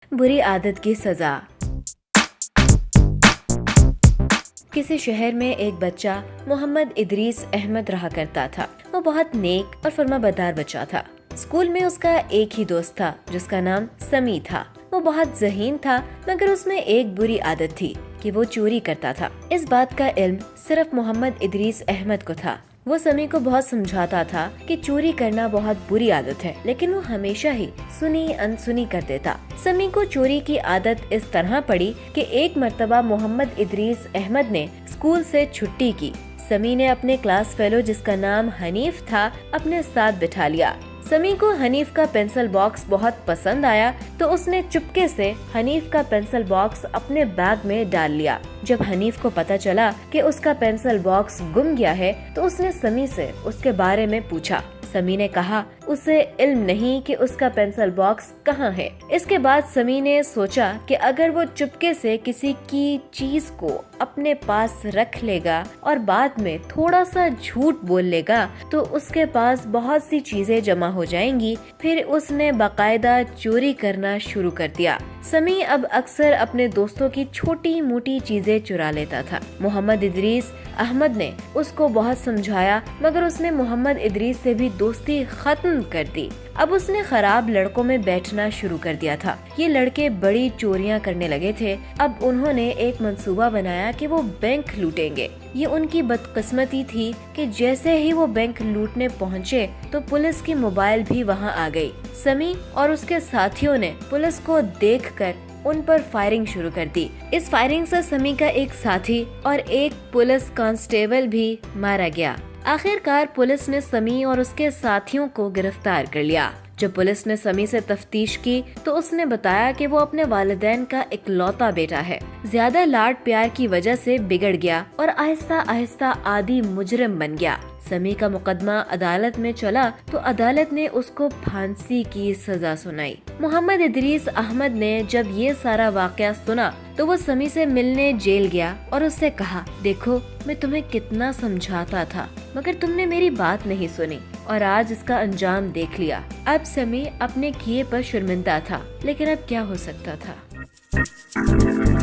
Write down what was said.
बुरी आदत की सजा। किसी शहर में एक बच्चा मोहम्मद इदरीस अहमद रहा करता था। वो बहुत नेक और फर्माबरदार बच्चा था। स्कूल में उसका एक ही दोस्त था जिसका नाम समी था। वो बहुत ज़हीन था, मगर उसमें एक बुरी आदत थी कि वो चोरी करता था। इस बात का इल्म सिर्फ मोहम्मद इदरीस अहमद को था। वो समी को बहुत समझाता था कि चोरी करना बहुत बुरी आदत है, लेकिन वो हमेशा ही सुनी अनसुनी कर देता। समी को चोरी की आदत इस तरह पड़ी कि एक मर्तबा मोहम्मद इदरीस अहमद ने स्कूल से छुट्टी की। समी ने अपने क्लास फेलो जिसका नाम हनीफ था अपने साथ बिठा लिया। समी को हनीफ का पेंसिल बॉक्स बहुत पसंद आया, तो उसने चुपके से हनीफ का पेंसिल बॉक्स अपने बैग में डाल लिया। जब हनीफ को पता चला कि उसका पेंसिल बॉक्स गुम गया है, तो उसने समी से उसके बारे में पूछा। समी ने कहा उसे इल्म नहीं कि उसका पेंसिल बॉक्स कहाँ है। इसके बाद समी ने सोचा कि अगर वो चुपके से किसी की चीज को अपने पास रख लेगा और बाद में थोड़ा सा झूठ बोल लेगा, तो उसके पास बहुत सी चीजें जमा हो जाएंगी। फिर उसने बाकायदा चोरी करना शुरू कर दिया। समी अब अक्सर अपने दोस्तों की छोटी मोटी चीजें चुरा लेता था। मोहम्मद इदरीस अहमद ने उसको बहुत समझाया, मगर उसने मोहम्मद इदरीस से भी दोस्ती खत्म कर दी। अब उसने खराब लड़कों में बैठना शुरू कर दिया था। ये लड़के बड़ी चोरियां करने लगे थे। अब उन्होंने एक मंसूबा बनाया कि वो बैंक लूटेंगे। ये उनकी बदकिस्मती थी कि जैसे ही वो बैंक लूटने पहुँचे तो पुलिस की मोबाइल भी वहाँ आ गई। समी और उसके साथियों ने पुलिस को देखकर उन पर फायरिंग शुरू कर दी। इस फायरिंग से समी का एक साथी और एक पुलिस कांस्टेबल भी मारा गया। आखिरकार पुलिस ने समी और उसके साथियों को गिरफ्तार कर लिया। जब पुलिस ने समी से तफ्तीश की तो उसने बताया कि वो अपने वालिदैन का इकलौता बेटा है। ज्यादा लाड प्यार की वजह से बिगड़ गया और आहिस्ता आहिस्ता आदी मुजरिम बन गया। समी का मुकदमा अदालत में चला तो अदालत ने उसको फांसी की सजा सुनाई। मोहम्मद इदरीस अहमद ने जब ये सारा वाकया सुना तो वो समी से मिलने जेल गया और उससे कहा, देखो मैं तुम्हें कितना समझाता था, मगर तुमने मेरी बात नहीं सुनी और आज इसका अंजाम देख लिया। अब समी अपने किए पर शर्मिंदा था, लेकिन अब क्या हो सकता था।